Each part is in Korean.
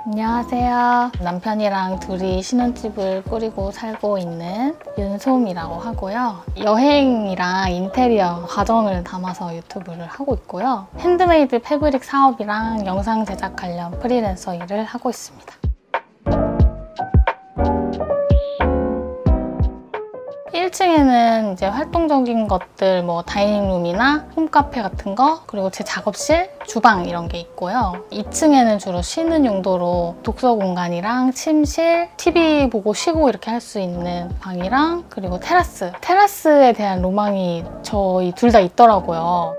안녕하세요. 남편이랑 둘이 신혼집을 꾸리고 살고 있는 윤솜이라고 하고요. 여행이랑 인테리어 과정을 담아서 유튜브를 하고 있고요. 핸드메이드 패브릭 사업이랑 영상 제작 관련 프리랜서 일을 하고 있습니다. 1층에는 이제 활동적인 것들, 뭐 다이닝룸이나 홈카페 같은 거, 그리고 제 작업실, 주방 이런 게 있고요. 2층에는 주로 쉬는 용도로 독서 공간이랑 침실, TV 보고 쉬고 이렇게 할 수 있는 방이랑, 그리고 테라스에 대한 로망이 저희 둘 다 있더라고요.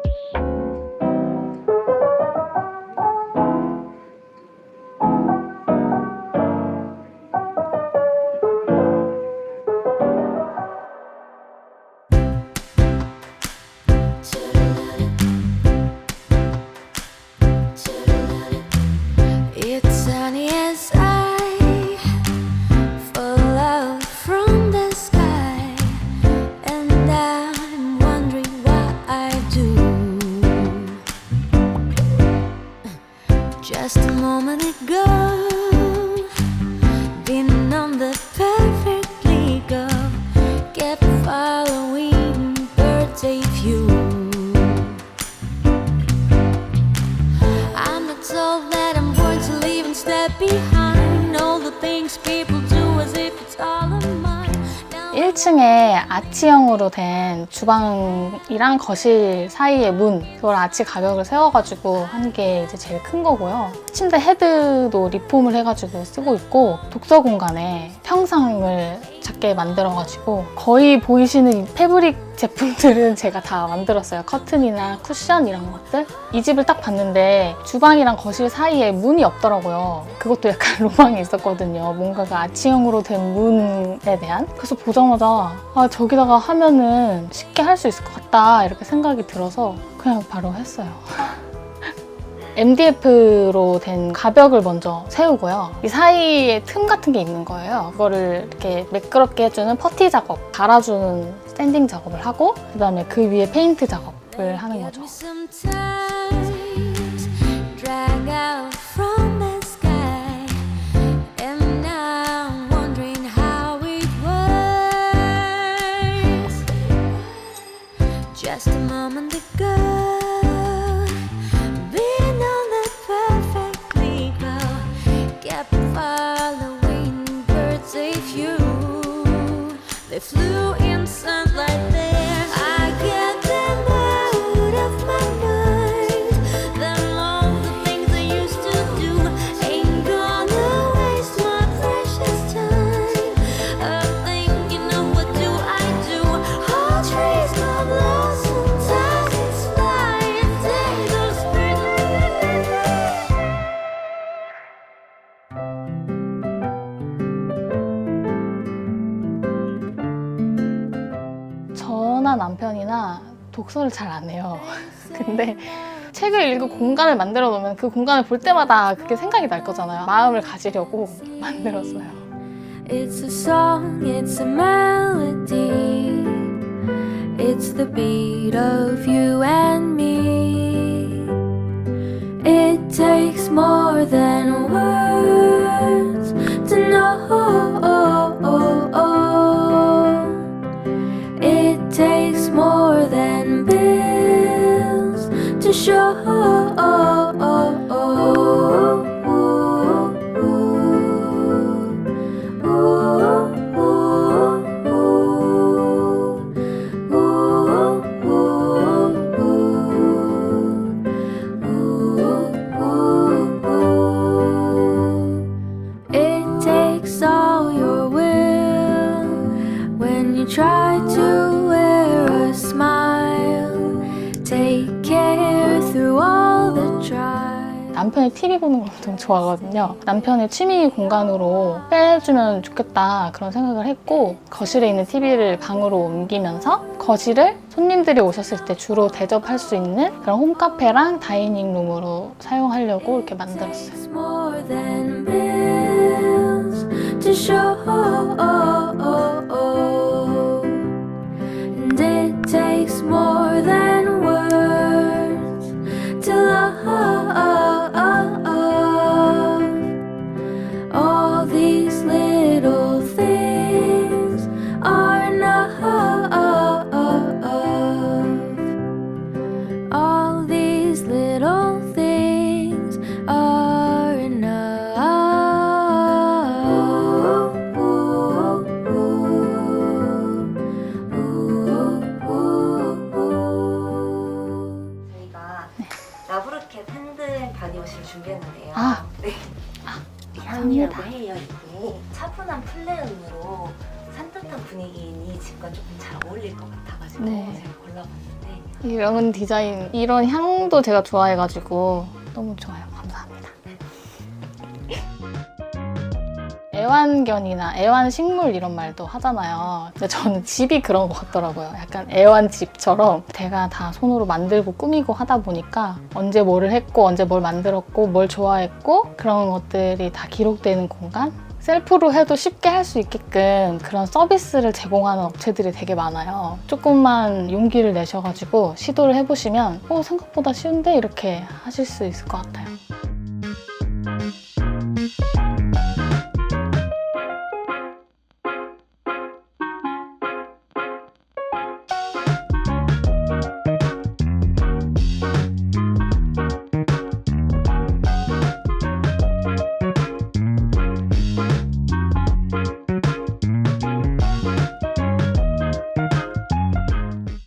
Just a moment ago, been on the perfectly go, kept following birthday view. I'm not told that I'm going to leave and step behind all the things people do as if it's all of mine. 1층에 아치형으로 된 주방이랑 거실 사이의 문, 그걸 아치 가격을 세워가지고 한 게 이제 제일 큰 거고요. 침대 헤드도 리폼을 해가지고 쓰고 있고, 독서 공간에 평상을 작게 만들어가지고 거의 보이시는 이 패브릭 제품들은 제가 다 만들었어요. 커튼이나 쿠션 이런 것들. 이 집을 딱 봤는데 주방이랑 거실 사이에 문이 없더라고요. 그것도 약간 로망이 있었거든요. 뭔가가 아치형으로 된 문에 대한. 그래서 보자마자 저기다가 하면은 쉽게 할 수 있을 것 같다 이렇게 생각이 들어서 그냥 바로 했어요. MDF로 된 가벽을 먼저 세우고요. 이 사이에 틈 같은 게 있는 거예요. 그거를 이렇게 매끄럽게 해주는 퍼티 작업, 달아주는 샌딩 작업을 하고, 그 다음에 그 위에 페인트 작업을 하는 거죠. Just a moment ago, being on the perfectly go, kept following birds they flew. They flew in sunlight there. I get them out of my mind. Then all the things I used to do ain't gonna waste my precious time. Thinking of what do I do? All trees come blossom, time fly, days of spring. 저나 남편이나 독서를 잘 안 해요. 근데 책을 읽을 공간을 만들어 놓으면 그 공간을 볼 때마다 그게 생각이 날 거잖아요. 마음을 가지려고 만들었어요. It's a song, it's a melody. It's the beat of you and me. It takes more than words to know. It takes more than bills to show. It takes all your will when you try to wear a smile. Take care through all the trials. 남편이 TV 보는 걸 엄청 좋아하거든요. 남편의 취미 공간으로 빼주면 좋겠다 그런 생각을 했고, 거실에 있는 TV를 방으로 옮기면서 거실을 손님들이 오셨을 때 주로 대접할 수 있는 그런 홈카페랑 다이닝룸으로 사용하려고 이렇게 만들었어요. Takes more than bills to show. And it takes more than words to love. 감사합니다. 해요. 이분이 차분한 플레음으로 산뜻한 분위기니 집과 조금 잘 어울릴 것 같아가지고 네. 제가 골라봤는데 이 명은 디자인 이런 향도 제가 좋아해가지고 너무 좋아요. 감사합니다. 애완견이나 애완식물 이런 말도 하잖아요. 근데 저는 집이 그런 것 같더라고요. 약간 애완집처럼 제가 다 손으로 만들고 꾸미고 하다 보니까 언제 뭐를 했고 언제 뭘 만들었고 뭘 좋아했고 그런 것들이 다 기록되는 공간? 셀프로 해도 쉽게 할 수 있게끔 그런 서비스를 제공하는 업체들이 되게 많아요. 조금만 용기를 내셔가지고 시도를 해보시면 생각보다 쉬운데? 이렇게 하실 수 있을 것 같아요.